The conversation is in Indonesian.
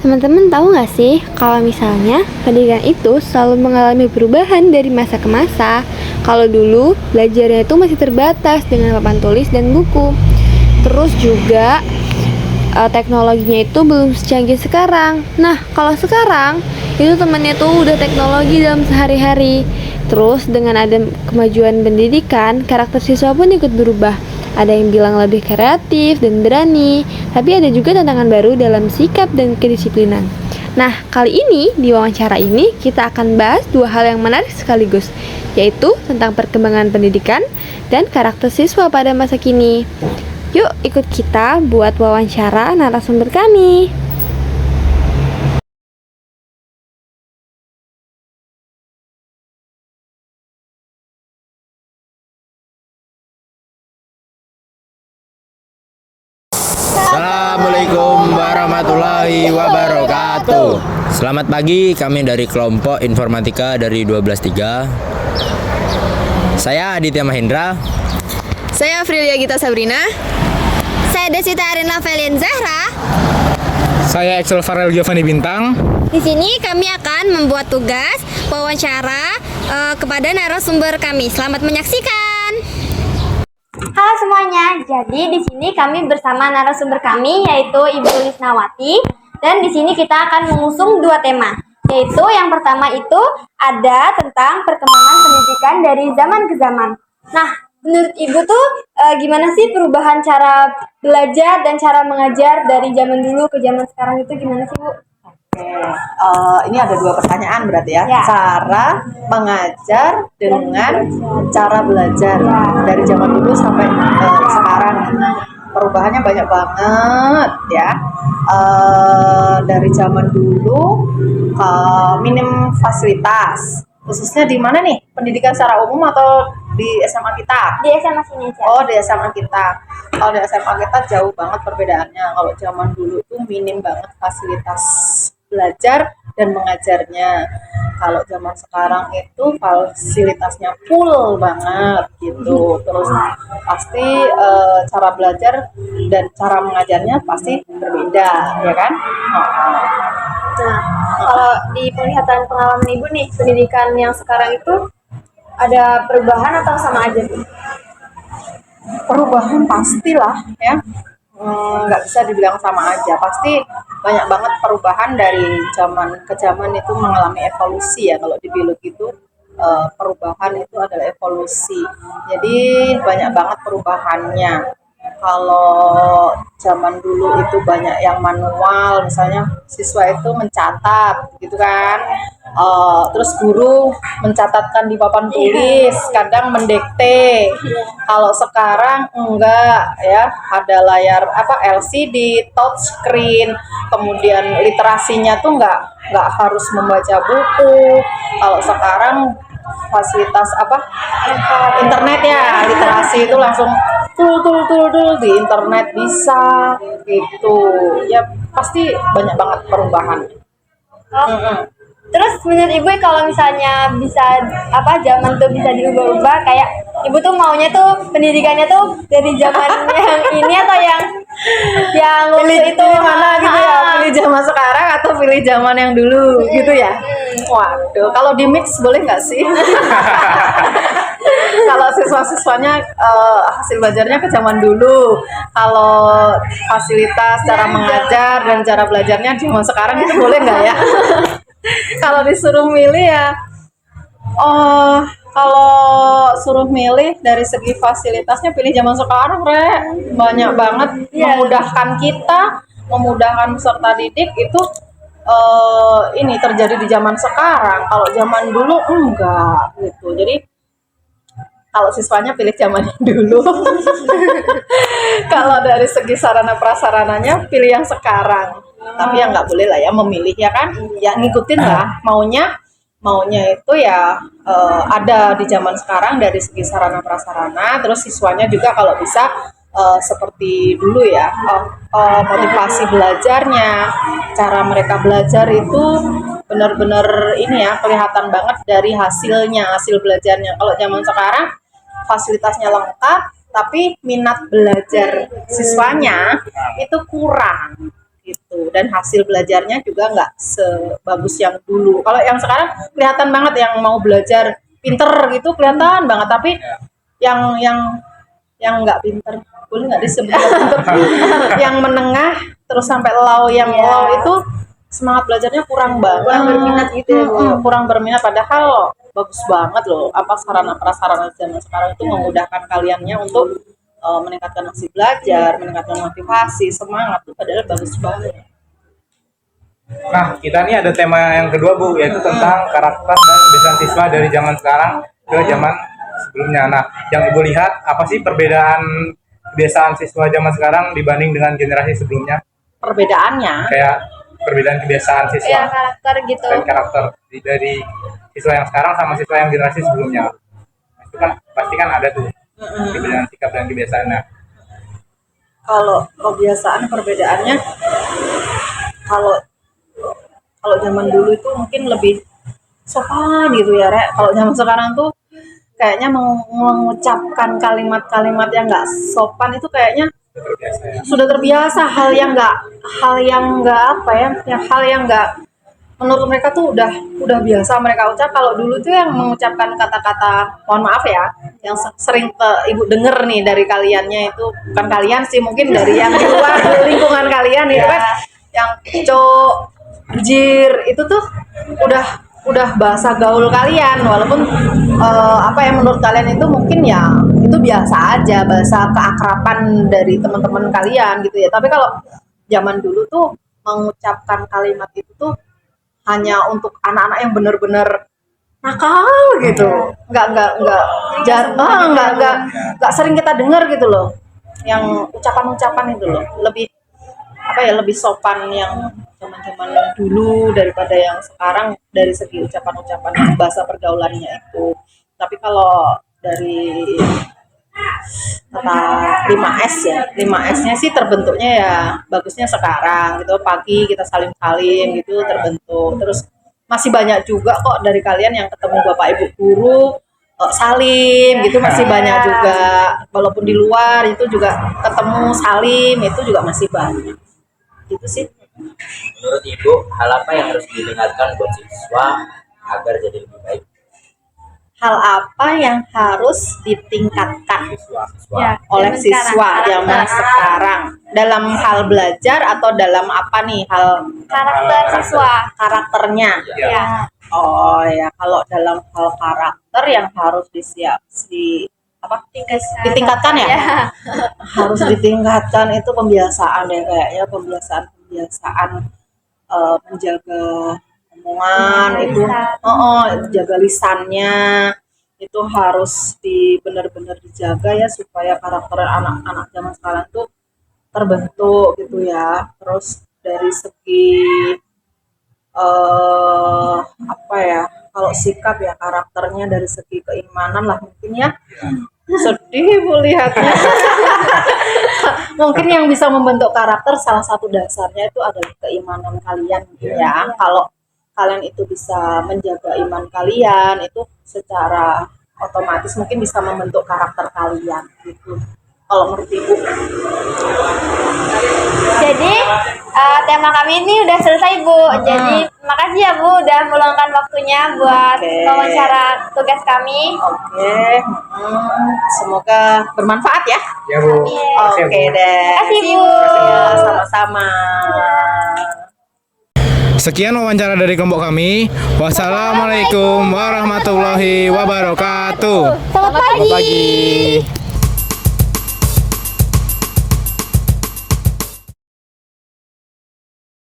Teman-teman tahu nggak sih kalau misalnya pendidikan itu selalu mengalami perubahan dari masa ke masa. Kalau dulu belajarnya itu masih terbatas dengan papan tulis dan buku. Terus juga teknologinya itu belum secanggih sekarang. Nah, kalau sekarang itu temannya tuh udah teknologi dalam sehari-hari. Terus dengan ada kemajuan pendidikan, karakter siswa pun ikut berubah. Ada yang bilang lebih kreatif dan berani, tapi ada juga tantangan baru dalam sikap dan kedisiplinan. Nah, kali ini di wawancara ini kita akan bahas dua hal yang menarik sekaligus, yaitu tentang perkembangan pendidikan dan karakter siswa pada masa kini. Yuk ikut kita buat wawancara narasumber kami. Assalamualaikum warahmatullahi wabarakatuh. Selamat pagi, kami dari kelompok informatika dari 123. Saya Aditya Mahendra. Saya Afrilia Gita Sabrina. Saya Desita Arina Velian Zahra. Saya Excel Farel Giovanni Bintang. Di sini kami akan membuat tugas wawancara kepada narasumber kami. Selamat menyaksikan. Halo semuanya, jadi di sini kami bersama narasumber kami yaitu Ibu Lisnawati, dan di sini kita akan mengusung dua tema, yaitu yang pertama itu ada tentang perkembangan pendidikan dari zaman ke zaman. Nah, menurut Ibu tuh gimana sih perubahan cara belajar dan cara mengajar dari zaman dulu ke zaman sekarang itu gimana sih Bu? Ini ada dua pertanyaan berarti ya. Ya. Cara mengajar dengan cara belajar dari zaman dulu sampai sekarang. Perubahannya banyak banget ya. Dari zaman dulu minim fasilitas. Khususnya di mana nih? Pendidikan secara umum atau di SMA kita? Di SMA sini aja. Oh, di SMA kita. Kalau di SMA kita jauh banget perbedaannya. Kalau zaman dulu tuh minim banget fasilitas belajar dan mengajarnya. Kalau zaman sekarang itu fasilitasnya full banget gitu. Terus pasti cara belajar dan cara mengajarnya pasti berbeda, ya kan? Nah, kalau di penglihatan pengalaman Ibu nih, pendidikan yang sekarang itu ada perubahan atau sama aja Bu? Perubahan pastilah ya. Nggak bisa dibilang sama aja, pasti banyak banget perubahan dari zaman ke zaman itu mengalami evolusi ya. Kalau di biologi itu perubahan itu adalah evolusi, jadi banyak banget perubahannya. Kalau zaman dulu itu banyak yang manual, misalnya siswa itu mencatat gitu kan. Terus guru mencatatkan di papan tulis, kadang mendikte. Kalau sekarang enggak ya, ada layar LCD, touchscreen, kemudian literasinya tuh enggak harus membaca buku. Kalau sekarang fasilitas internet ya, literasi itu langsung tul di internet bisa gitu ya, pasti banyak banget perubahan. Terus menurut Ibu kalau misalnya bisa zaman tuh bisa diubah-ubah, kayak Ibu tuh maunya tuh pendidikannya tuh dari zaman yang ini atau yang Pilih itu mana gitu ya, pilih zaman sekarang atau pilih zaman yang dulu gitu ya. Waduh, kalau di mix boleh nggak sih? Kalau siswa-siswanya hasil belajarnya ke zaman dulu, kalau fasilitas cara mengajar dan cara belajarnya zaman sekarang itu boleh nggak ya? Kalau disuruh milih ya, kalau suruh milih dari segi fasilitasnya pilih zaman sekarang, banyak banget memudahkan kita, memudahkan peserta didik itu. Ini terjadi di zaman sekarang. Kalau zaman dulu enggak gitu. Jadi kalau siswanya pilih zaman yang dulu. Kalau dari segi sarana prasarananya pilih yang sekarang. Tapi ya nggak boleh lah ya memilih ya kan. Ya ngikutin lah maunya itu ya ada di zaman sekarang dari segi sarana prasarana. Terus siswanya juga kalau bisa seperti dulu ya, motivasi belajarnya, cara mereka belajar itu benar-benar ini ya, kelihatan banget dari hasil belajarnya. Kalau zaman sekarang fasilitasnya lengkap tapi minat belajar siswanya itu kurang gitu. gitu. Dan hasil belajarnya juga nggak sebagus yang dulu. Kalau yang sekarang kelihatan banget yang mau belajar pinter gitu kelihatan banget, tapi yang nggak pinter, boleh nggak disebut nggak pinter? Yang menengah terus sampai low, yang low itu semangat belajarnya kurang banget, kurang berminat gitu ya Bu. Kurang berminat, padahal bagus banget loh apa sarana prasarana zaman sekarang itu memudahkan kaliannya untuk meningkatkan hasil belajar, meningkatkan motivasi, semangat, itu padahal bagus banget. Nah, kita nih ada tema yang kedua Bu, yaitu tentang karakter dan kebiasaan siswa dari zaman sekarang ke zaman sebelumnya. Nah, yang Ibu lihat apa sih perbedaan kebiasaan siswa zaman sekarang dibanding dengan generasi sebelumnya? Perbedaannya Kayak perbedaan kebiasaan siswa Ya, karakter gitu. dan karakter dari siswa yang sekarang sama siswa yang generasi sebelumnya. Itu kan pasti kan ada tuh perbedaan sikap dan kebiasaannya. kalau kebiasaan perbedaannya, kalau zaman dulu itu mungkin lebih sopan gitu ya Rek. Kalau zaman sekarang tuh kayaknya mengucapkan kalimat-kalimat yang nggak sopan itu kayaknya Terbiasa ya. sudah terbiasa, hal yang nggak apa ya, hal yang nggak, menurut mereka tuh udah biasa mereka ucap. Kalau dulu tuh yang mengucapkan kata-kata, mohon maaf ya, yang sering ibu denger nih dari kaliannya, itu bukan kalian sih, mungkin dari yang di luar lingkungan kalian itu kan, yang cok, jir, itu tuh udah bahasa gaul kalian, walaupun apa yang menurut kalian itu mungkin ya itu biasa aja, bahasa keakraban dari teman-teman kalian gitu ya. Tapi kalau zaman dulu tuh mengucapkan kalimat itu tuh hanya untuk anak-anak yang benar-benar nakal gitu, nggak sering kita dengar gitu loh, yang ucapan-ucapan itu loh, lebih apa ya, lebih sopan yang zaman-zaman dulu daripada yang sekarang dari segi ucapan-ucapan bahasa pergaulannya itu. Tapi kalau dari kata 5S ya, 5S-nya sih terbentuknya ya bagusnya sekarang gitu, pagi kita salim-salim gitu terbentuk. Terus masih banyak juga kok dari kalian yang ketemu bapak ibu guru salim gitu, masih banyak juga, walaupun di luar itu juga ketemu salim, itu juga masih banyak gitu sih. Menurut Ibu, hal apa yang harus ditingkatkan buat siswa agar jadi lebih baik? Hal apa yang harus ditingkatkan Ya, oleh zaman siswa sekarang. zaman sekarang dalam hal belajar atau dalam apa nih, hal Karakter siswa. karakternya? Ya. Oh ya, kalau dalam hal karakter yang harus ditingkatkan ya, harus ditingkatkan itu pembiasaan deh, kayaknya pembiasaan menjaga omongan itu, jaga lisannya itu harus benar-benar dijaga ya, supaya karakter anak-anak zaman sekarang tuh terbentuk gitu ya. Terus dari segi apa ya, kalau sikap ya, karakternya dari segi keimanan lah mungkin ya. Sedih Bu lihatnya. Mungkin yang bisa membentuk karakter salah satu dasarnya itu adalah keimanan kalian gitu ya. Kalau kalian itu bisa menjaga iman kalian, itu secara otomatis mungkin bisa membentuk karakter kalian gitu. Kalau menurut Ibu. Jadi tema kami ini udah selesai Bu. Jadi makasih ya Bu udah meluangkan waktunya buat Oke. wawancara tugas kami. Oke, semoga bermanfaat ya. Ya Bu. Makasih ya, Bu. Oke deh. Makasih Bu. Ya, sama-sama. Sekian wawancara dari kelompok kami. Wassalamualaikum warahmatullahi wabarakatuh. Selamat Selamat pagi.